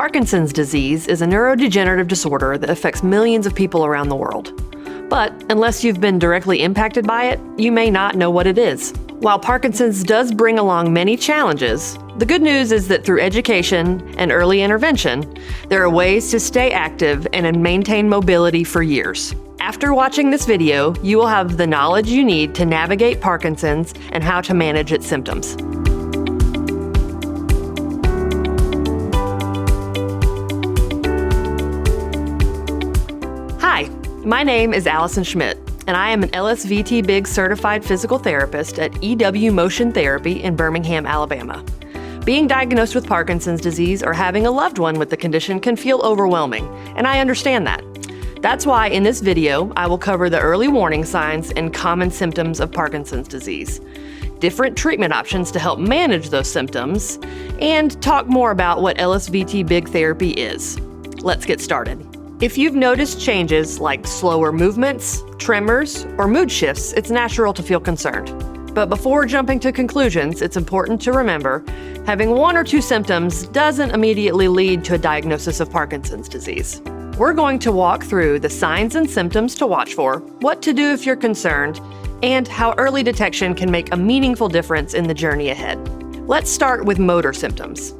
Parkinson's disease is a neurodegenerative disorder that affects millions of people around the world. But unless you've been directly impacted by it, you may not know what it is. While Parkinson's does bring along many challenges, the good news is that through education and early intervention, there are ways to stay active and maintain mobility for years. After watching this video, you will have the knowledge you need to navigate Parkinson's and how to manage its symptoms. Hi, my name is Allison Schmidt, and I am an LSVT BIG certified physical therapist at EW Motion Therapy in Birmingham, Alabama. Being diagnosed with Parkinson's disease or having a loved one with the condition can feel overwhelming, and I understand that. That's why in this video, I will cover the early warning signs and common symptoms of Parkinson's disease, different treatment options to help manage those symptoms, and talk more about what LSVT BIG therapy is. Let's get started. If you've noticed changes like slower movements, tremors, or mood shifts, it's natural to feel concerned. But before jumping to conclusions, it's important to remember having one or two symptoms doesn't immediately lead to a diagnosis of Parkinson's disease. We're going to walk through the signs and symptoms to watch for, what to do if you're concerned, and how early detection can make a meaningful difference in the journey ahead. Let's start with motor symptoms.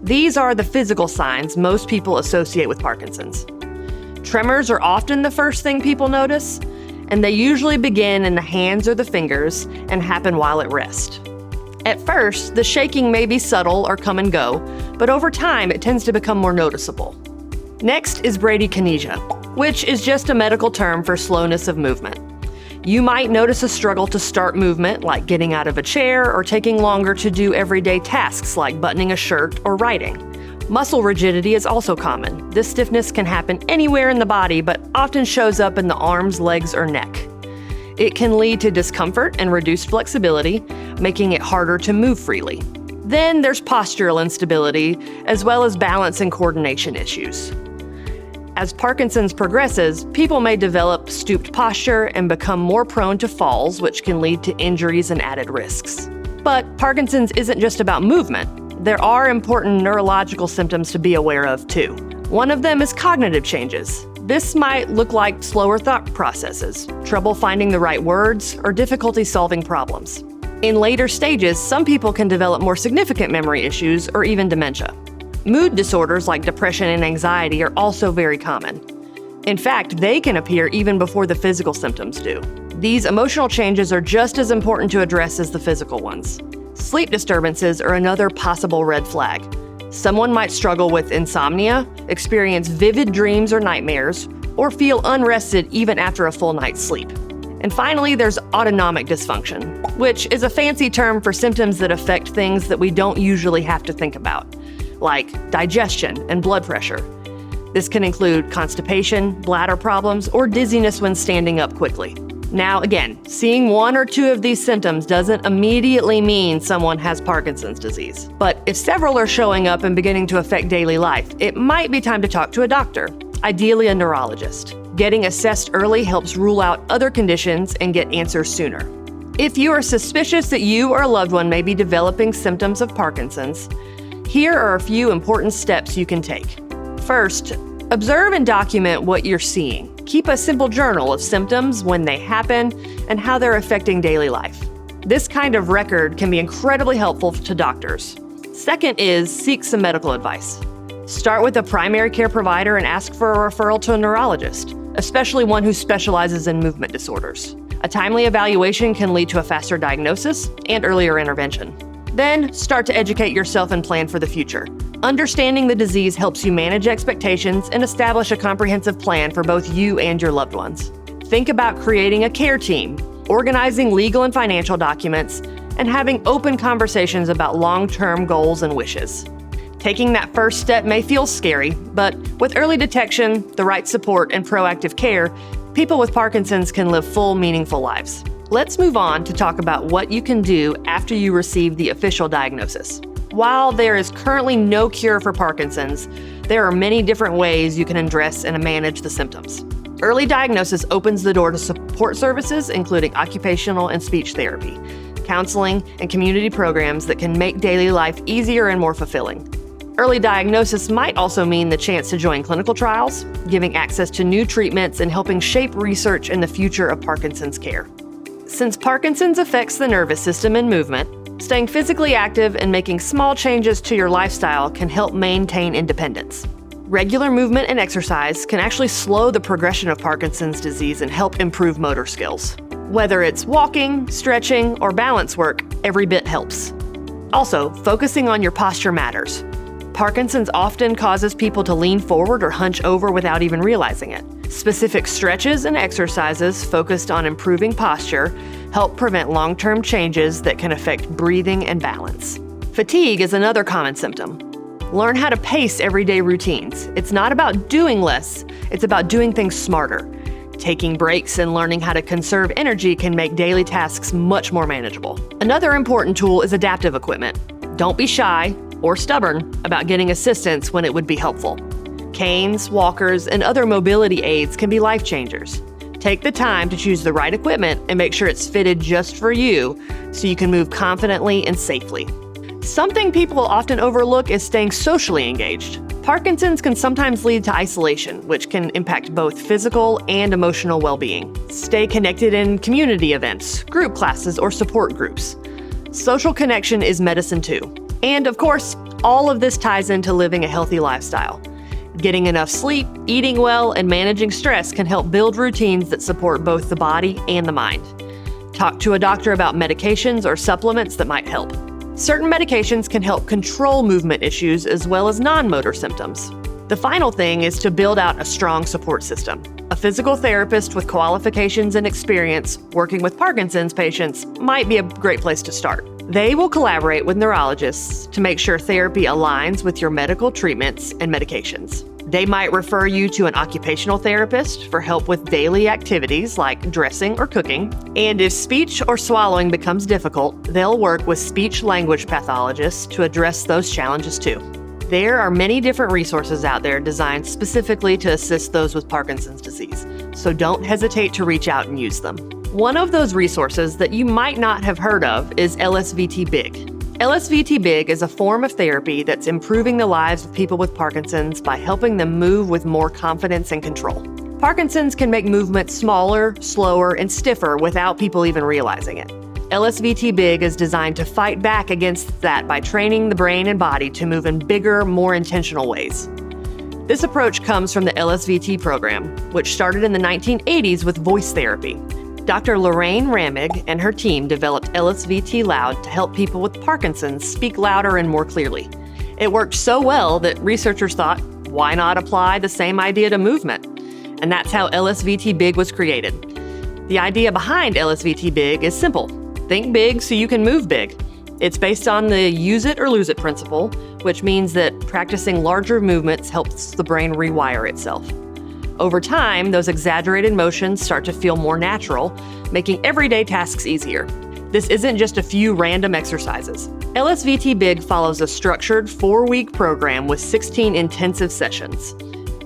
These are the physical signs most people associate with Parkinson's. Tremors are often the first thing people notice, and they usually begin in the hands or the fingers and happen while at rest. At first, the shaking may be subtle or come and go, but over time it tends to become more noticeable. Next is bradykinesia, which is just a medical term for slowness of movement. You might notice a struggle to start movement, like getting out of a chair or taking longer to do everyday tasks like buttoning a shirt or writing. Muscle rigidity is also common. This stiffness can happen anywhere in the body, but often shows up in the arms, legs, or neck. It can lead to discomfort and reduced flexibility, making it harder to move freely. Then there's postural instability, as well as balance and coordination issues. As Parkinson's progresses, people may develop stooped posture and become more prone to falls, which can lead to injuries and added risks. But Parkinson's isn't just about movement. There are important neurological symptoms to be aware of, too. One of them is cognitive changes. This might look like slower thought processes, trouble finding the right words, or difficulty solving problems. In later stages, some people can develop more significant memory issues or even dementia. Mood disorders like depression and anxiety are also very common. In fact, they can appear even before the physical symptoms do. These emotional changes are just as important to address as the physical ones. Sleep disturbances are another possible red flag. Someone might struggle with insomnia, experience vivid dreams or nightmares, or feel unrested even after a full night's sleep. And finally, there's autonomic dysfunction, which is a fancy term for symptoms that affect things that we don't usually have to think about, like digestion and blood pressure. This can include constipation, bladder problems, or dizziness when standing up quickly. Now again, seeing one or two of these symptoms doesn't immediately mean someone has Parkinson's disease. But if several are showing up and beginning to affect daily life, it might be time to talk to a doctor, ideally a neurologist. Getting assessed early helps rule out other conditions and get answers sooner. If you are suspicious that you or a loved one may be developing symptoms of Parkinson's, here are a few important steps you can take. First, observe and document what you're seeing. Keep a simple journal of symptoms, when they happen, and how they're affecting daily life. This kind of record can be incredibly helpful to doctors. Second is seek some medical advice. Start with a primary care provider and ask for a referral to a neurologist, especially one who specializes in movement disorders. A timely evaluation can lead to a faster diagnosis and earlier intervention. Then, start to educate yourself and plan for the future. Understanding the disease helps you manage expectations and establish a comprehensive plan for both you and your loved ones. Think about creating a care team, organizing legal and financial documents, and having open conversations about long-term goals and wishes. Taking that first step may feel scary, but with early detection, the right support, and proactive care, people with Parkinson's can live full, meaningful lives. Let's move on to talk about what you can do after you receive the official diagnosis. While there is currently no cure for Parkinson's, there are many different ways you can address and manage the symptoms. Early diagnosis opens the door to support services, including occupational and speech therapy, counseling, and community programs that can make daily life easier and more fulfilling. Early diagnosis might also mean the chance to join clinical trials, giving access to new treatments and helping shape research in the future of Parkinson's care. Since Parkinson's affects the nervous system and movement, staying physically active and making small changes to your lifestyle can help maintain independence. Regular movement and exercise can actually slow the progression of Parkinson's disease and help improve motor skills. Whether it's walking, stretching, or balance work, every bit helps. Also, focusing on your posture matters. Parkinson's often causes people to lean forward or hunch over without even realizing it. Specific stretches and exercises focused on improving posture help prevent long-term changes that can affect breathing and balance. Fatigue is another common symptom. Learn how to pace everyday routines. It's not about doing less, it's about doing things smarter. Taking breaks and learning how to conserve energy can make daily tasks much more manageable. Another important tool is adaptive equipment. Don't be shy or stubborn about getting assistance when it would be helpful. Canes, walkers, and other mobility aids can be life changers. Take the time to choose the right equipment and make sure it's fitted just for you so you can move confidently and safely. Something people often overlook is staying socially engaged. Parkinson's can sometimes lead to isolation, which can impact both physical and emotional well-being. Stay connected in community events, group classes, or support groups. Social connection is medicine too. And of course, all of this ties into living a healthy lifestyle. Getting enough sleep, eating well, and managing stress can help build routines that support both the body and the mind. Talk to a doctor about medications or supplements that might help. Certain medications can help control movement issues as well as non-motor symptoms. The final thing is to build out a strong support system. A physical therapist with qualifications and experience working with Parkinson's patients might be a great place to start. They will collaborate with neurologists to make sure therapy aligns with your medical treatments and medications. They might refer you to an occupational therapist for help with daily activities like dressing or cooking. And if speech or swallowing becomes difficult, they'll work with speech-language pathologists to address those challenges too. There are many different resources out there designed specifically to assist those with Parkinson's disease, so don't hesitate to reach out and use them. One of those resources that you might not have heard of is LSVT BIG. LSVT BIG is a form of therapy that's improving the lives of people with Parkinson's by helping them move with more confidence and control. Parkinson's can make movement smaller, slower, and stiffer without people even realizing it. LSVT BIG is designed to fight back against that by training the brain and body to move in bigger, more intentional ways. This approach comes from the LSVT program, which started in the 1980s with voice therapy. Dr. Lorraine Ramig and her team developed LSVT Loud to help people with Parkinson's speak louder and more clearly. It worked so well that researchers thought, why not apply the same idea to movement? And that's how LSVT BIG was created. The idea behind LSVT BIG is simple. Think big so you can move big. It's based on the use it or lose it principle, which means that practicing larger movements helps the brain rewire itself. Over time, those exaggerated motions start to feel more natural, making everyday tasks easier. This isn't just a few random exercises. LSVT BIG follows a structured 4-week program with 16 intensive sessions.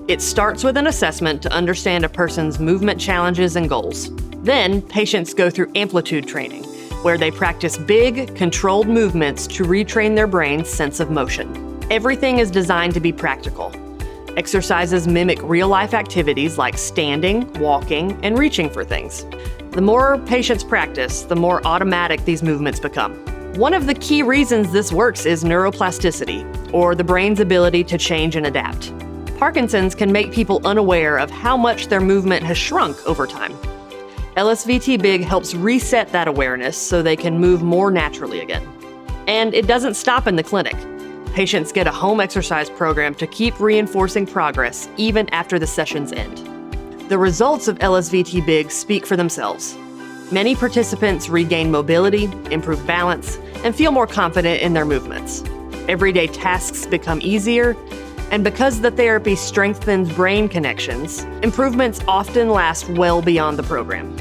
It starts with an assessment to understand a person's movement challenges and goals. Then, patients go through amplitude training, where they practice big, controlled movements to retrain their brain's sense of motion. Everything is designed to be practical. Exercises mimic real-life activities like standing, walking, and reaching for things. The more patients practice, the more automatic these movements become. One of the key reasons this works is neuroplasticity, or the brain's ability to change and adapt. Parkinson's can make people unaware of how much their movement has shrunk over time. LSVT BIG helps reset that awareness so they can move more naturally again. And it doesn't stop in the clinic. Patients get a home exercise program to keep reinforcing progress even after the sessions end. The results of LSVT BIG speak for themselves. Many participants regain mobility, improve balance, and feel more confident in their movements. Everyday tasks become easier, and because the therapy strengthens brain connections, improvements often last well beyond the program.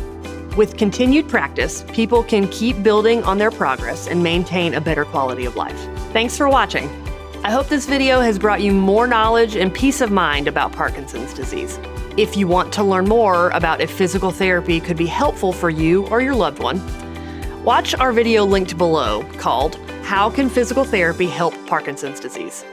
With continued practice, people can keep building on their progress and maintain a better quality of life. Thanks for watching. I hope this video has brought you more knowledge and peace of mind about Parkinson's disease. If you want to learn more about if physical therapy could be helpful for you or your loved one, watch our video linked below called How Can Physical Therapy Help Parkinson's Disease?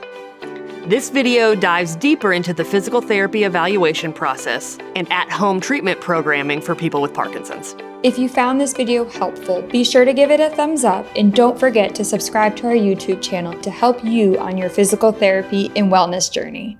This video dives deeper into the physical therapy evaluation process and at-home treatment programming for people with Parkinson's. If you found this video helpful, be sure to give it a thumbs up and don't forget to subscribe to our YouTube channel to help you on your physical therapy and wellness journey.